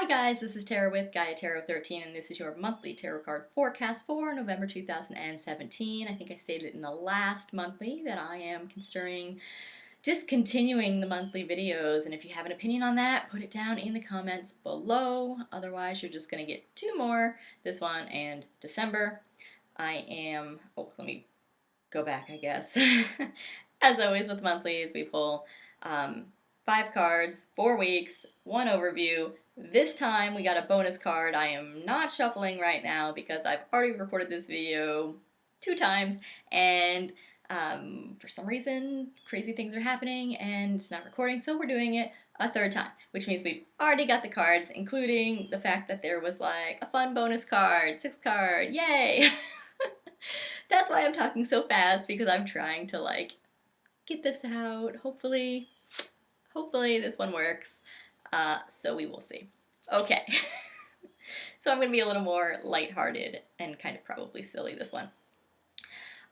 Hi guys, this is Tara with Gaia Tarot 13 and this is your monthly tarot card forecast for November 2017. I think I stated in the last monthly that I am considering discontinuing the monthly videos, and if you have an opinion on that, put it down in the comments below. Otherwise, you're just going to get two more, this one and December. Let me go back, I guess. As always with monthlies, we pull 5 cards, 4 weeks, 1 overview. This time we got a bonus card. I am not shuffling right now because I've already recorded this video 2 times, and for some reason crazy things are happening and it's not recording, so we're doing it a 3rd time, which means we've already got the cards, including the fact that there was like a fun bonus card, 6th card, yay! That's why I'm talking so fast, because I'm trying to like get this out. Hopefully this one works. So we will see. Okay. So I'm going to be a little more lighthearted and kind of probably silly this one.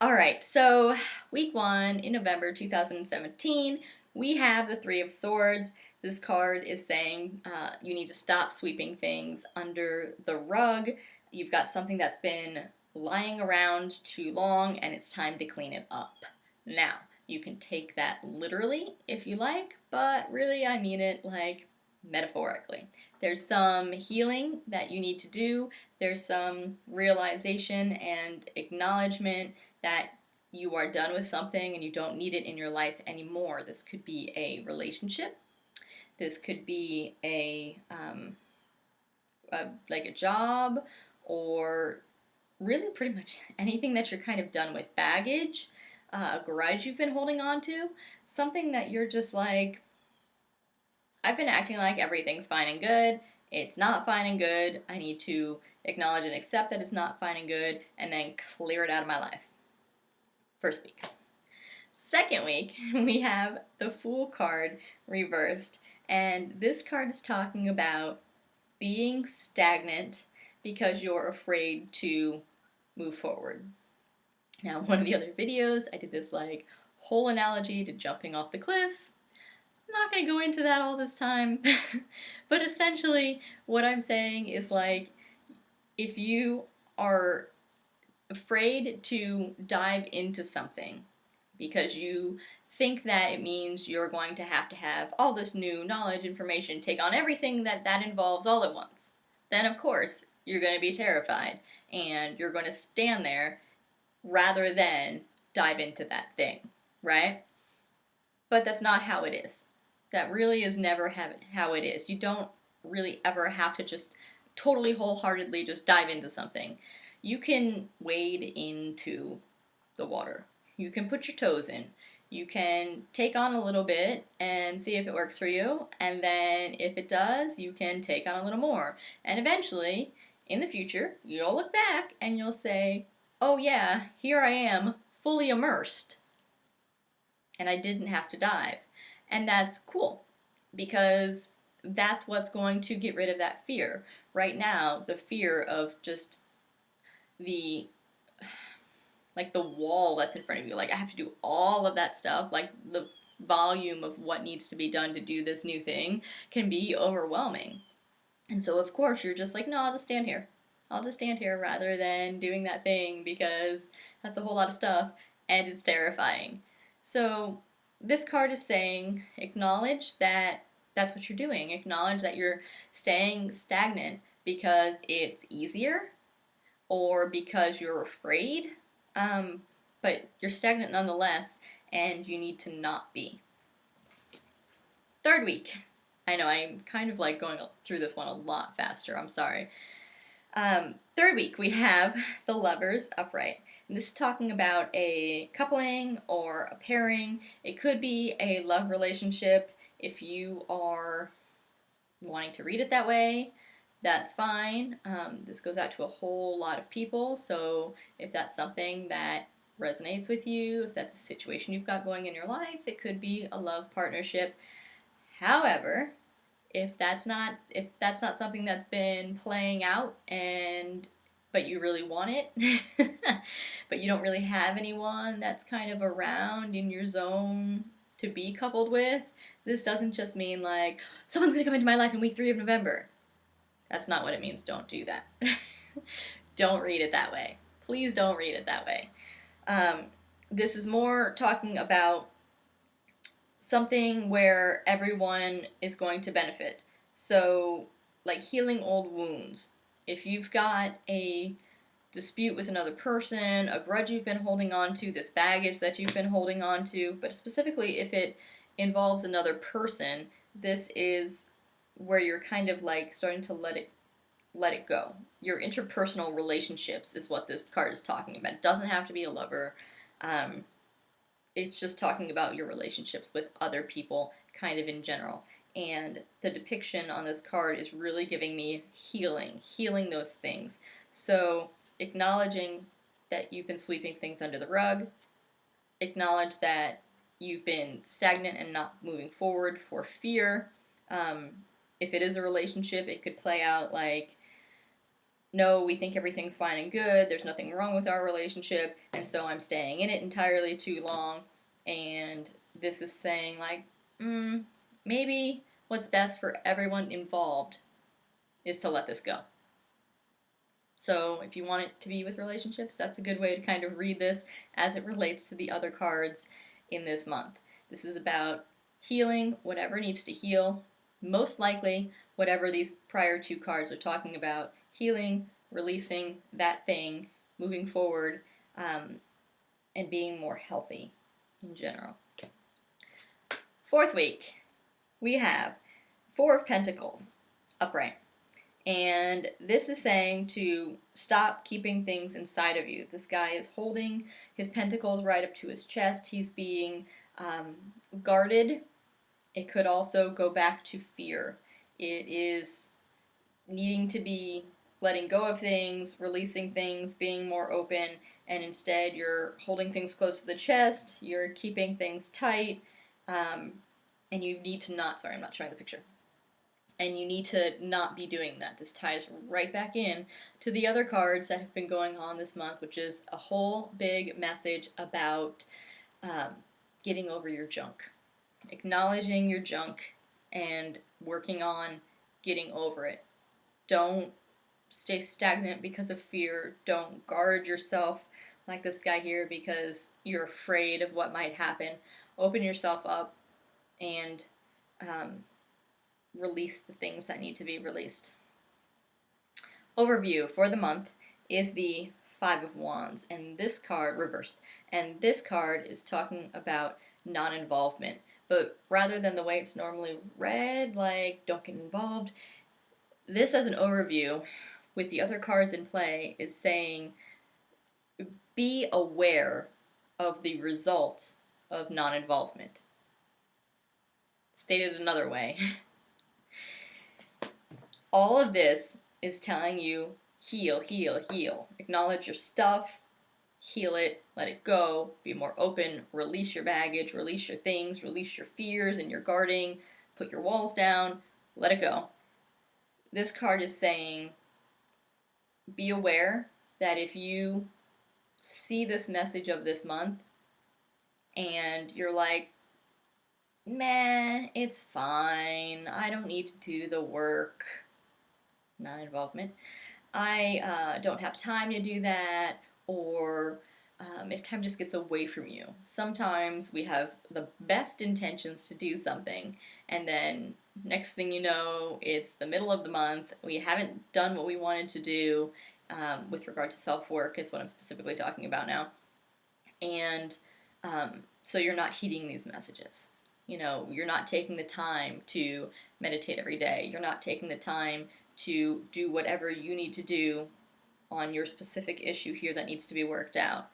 Alright, so week 1 in November 2017, we have the 3 of Swords. This card is saying you need to stop sweeping things under the rug. You've got something that's been lying around too long and it's time to clean it up. Now, you can take that literally if you like, but really I mean it like metaphorically. There's some healing that you need to do. There's some realization and acknowledgement that you are done with something and you don't need it in your life anymore. This could be a relationship. This could be like a job, or really pretty much anything that you're kind of done with. Baggage, a grudge you've been holding on to, something that you're just like, I've been acting like everything's fine and good. It's not fine and good. I need to acknowledge and accept that it's not fine and good, and then clear it out of my life. 1st week. 2nd week, we have the Fool card reversed, and this card is talking about being stagnant because you're afraid to move forward. Now, one of the other videos, I did this like whole analogy to jumping off the cliff. I'm not going to go into that all this time, but essentially what I'm saying is like, if you are afraid to dive into something because you think that it means you're going to have all this new knowledge, information, take on everything that involves all at once, then of course you're going to be terrified and you're going to stand there rather than dive into that thing, right? But that's not how it is. That really is never how it is. You don't really ever have to just totally wholeheartedly just dive into something. You can wade into the water. You can put your toes in. You can take on a little bit and see if it works for you, and then if it does, you can take on a little more. And eventually, in the future, you'll look back and you'll say, oh yeah, here I am, fully immersed, and I didn't have to dive. And that's cool, because that's what's going to get rid of that fear. Right now, the fear of just the wall that's in front of you, like I have to do all of that stuff, like the volume of what needs to be done to do this new thing can be overwhelming. And so of course you're just like, no, I'll just stand here. I'll just stand here rather than doing that thing, because that's a whole lot of stuff and it's terrifying. So this card is saying, acknowledge that that's what you're doing. Acknowledge that you're staying stagnant because it's easier or because you're afraid, but you're stagnant nonetheless, and you need to not be. 3rd week. I know I'm kind of like going through this one a lot faster, I'm sorry. 3rd week, we have the Lovers upright. And this is talking about a coupling or a pairing. It could be a love relationship. If you are wanting to read it that way, that's fine. This goes out to a whole lot of people, so if that's something that resonates with you, if that's a situation you've got going in your life, it could be a love partnership. However, if that's not something that's been playing out but you really want it, but you don't really have anyone that's kind of around in your zone to be coupled with, this doesn't just mean like someone's gonna come into my life in week 3 of November. That's not what it means. Don't do that. Don't read it that way. Please don't read it that way. Um, this is more talking about something where everyone is going to benefit. So, like healing old wounds. If you've got a dispute with another person, a grudge you've been holding on to, this baggage that you've been holding on to, but specifically if it involves another person, this is where you're kind of like starting to let it go. Your interpersonal relationships is what this card is talking about. It doesn't have to be a lover. Um, it's just talking about your relationships with other people, kind of in general. And the depiction on this card is really giving me healing those things. So, acknowledging that you've been sweeping things under the rug, acknowledge that you've been stagnant and not moving forward for fear. Um, if it is a relationship, it could play out like, no, we think everything's fine and good, there's nothing wrong with our relationship, and so I'm staying in it entirely too long. And this is saying, like, maybe what's best for everyone involved is to let this go. So if you want it to be with relationships, that's a good way to kind of read this as it relates to the other cards in this month. This is about healing whatever needs to heal. Most likely, whatever these prior two cards are talking about, healing, releasing that thing, moving forward, and being more healthy in general. Fourth week, we have Four of Pentacles, upright. And this is saying to stop keeping things inside of you. This guy is holding his pentacles right up to his chest. He's being guarded. It could also go back to fear. It is needing to be letting go of things, releasing things, being more open, and instead you're holding things close to the chest, you're keeping things tight, and you need to not, sorry, I'm not showing the picture. And you need to not be doing that. This ties right back in to the other cards that have been going on this month, which is a whole big message about getting over your junk, acknowledging your junk, and working on getting over it. Don't stay stagnant because of fear. Don't guard yourself like this guy here because you're afraid of what might happen. Open yourself up and release the things that need to be released. Overview for the month is the Five of Wands, and this card reversed. And this card is talking about non-involvement, but rather than the way it's normally read, like don't get involved, this as an overview with the other cards in play is saying be aware of the result of non-involvement. Stated another way, all of this is telling you heal, heal, heal. Acknowledge your stuff, heal it, let it go, be more open, release your baggage, release your things, release your fears and your guarding, put your walls down, let it go. This card is saying be aware that if you see this message of this month and you're like, meh, it's fine, I don't need to do the work, non-involvement, I don't have time to do that, or if time just gets away from you. Sometimes we have the best intentions to do something, and then next thing you know, it's the middle of the month, we haven't done what we wanted to do with regard to self-work is what I'm specifically talking about now. And so you're not heeding these messages. You know, you're not taking the time to meditate every day. You're not taking the time to do whatever you need to do on your specific issue here that needs to be worked out.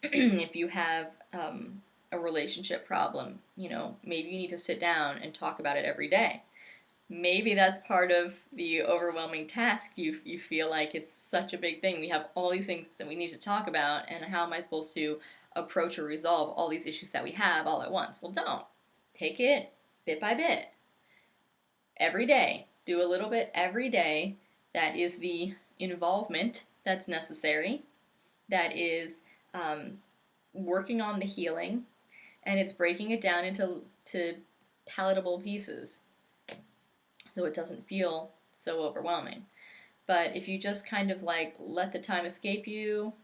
If you have a relationship problem, you know, maybe you need to sit down and talk about it every day. Maybe that's part of the overwhelming task. You feel like it's such a big thing. We have all these things that we need to talk about, and how am I supposed to approach or resolve all these issues that we have all at once? Well, don't. Take it bit by bit. Every day. Do a little bit every day. That is the involvement that's necessary. That is working on the healing, and it's breaking it down into palatable pieces so it doesn't feel so overwhelming. But if you just kind of like let the time escape you,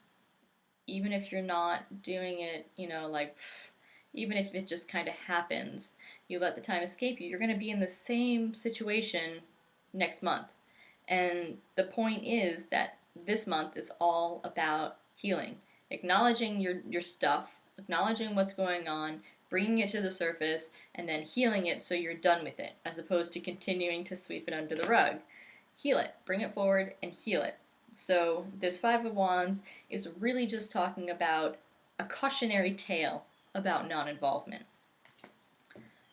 even if you're not doing it, like even if it just kind of happens, you let the time escape you, you're going to be in the same situation next month. And the point is that this month is all about healing, acknowledging your stuff, acknowledging what's going on, bringing it to the surface, and then healing it so you're done with it, as opposed to continuing to sweep it under the rug. Heal it, bring it forward, and heal it. So this Five of Wands is really just talking about a cautionary tale about non-involvement.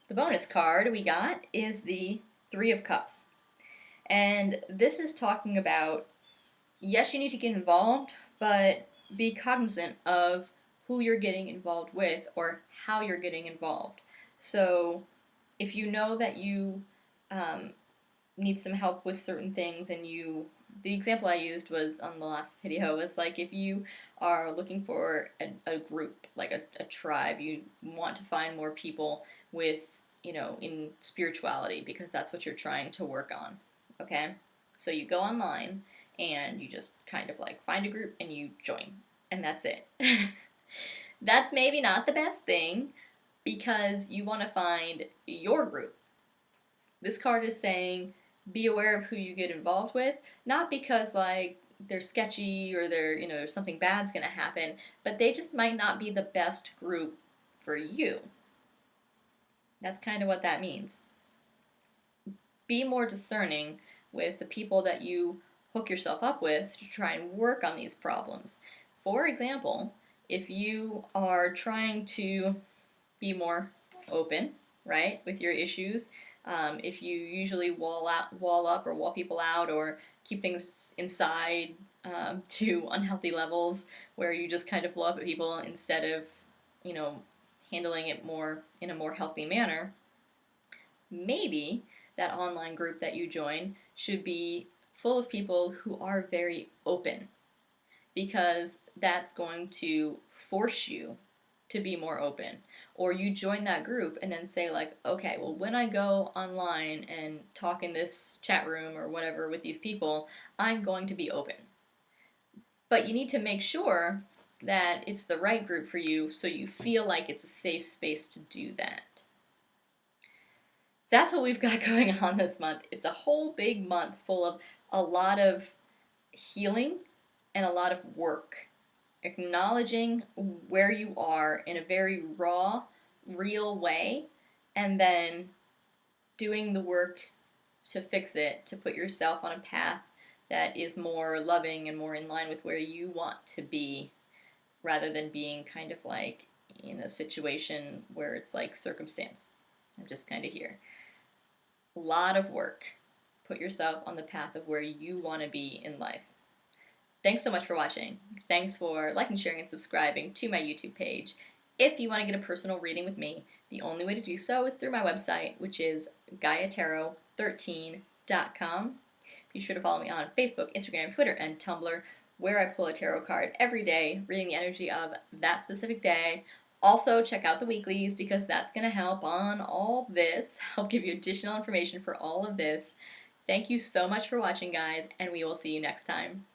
The bonus card we got is the Three of Cups. And this is talking about, yes, you need to get involved, but be cognizant of who you're getting involved with or how you're getting involved. So if you know that you need some help with certain things and the example I used was on the last video was like if you are looking for a group, like a tribe, you want to find more people with, in spirituality because that's what you're trying to work on, okay? So you go online and you just kind of like find a group and you join, and that's it. That's maybe not the best thing because you want to find your group. This card is saying be aware of who you get involved with, not because like they're sketchy or they're, something bad's gonna happen, but they just might not be the best group for you. That's kind of what that means. Be more discerning with the people that you hook yourself up with to try and work on these problems. For example, if you are trying to be more open, right, with your issues, if you usually wall up or wall people out or keep things inside to unhealthy levels where you just kind of blow up at people instead of, handling it more in a more healthy manner, maybe that online group that you join should be full of people who are very open, because that's going to force you to be more open. Or you join that group and then say like, okay, well when I go online and talk in this chat room or whatever with these people, I'm going to be open. But you need to make sure that it's the right group for you so you feel like it's a safe space to do that. That's what we've got going on this month. It's a whole big month full of a lot of healing and a lot of work. Acknowledging where you are in a very raw, real way, and then doing the work to fix it, to put yourself on a path that is more loving and more in line with where you want to be, rather than being kind of like in a situation where it's like circumstance. I'm just kind of here. A lot of work. Put yourself on the path of where you want to be in life. Thanks so much for watching. Thanks for liking, sharing, and subscribing to my YouTube page. If you want to get a personal reading with me, the only way to do so is through my website, which is GaiaTarot13.com. Be sure to follow me on Facebook, Instagram, Twitter, and Tumblr, where I pull a tarot card every day, reading the energy of that specific day. Also, check out the weeklies because that's going to help on all this, help give you additional information for all of this. Thank you so much for watching, guys, and we will see you next time.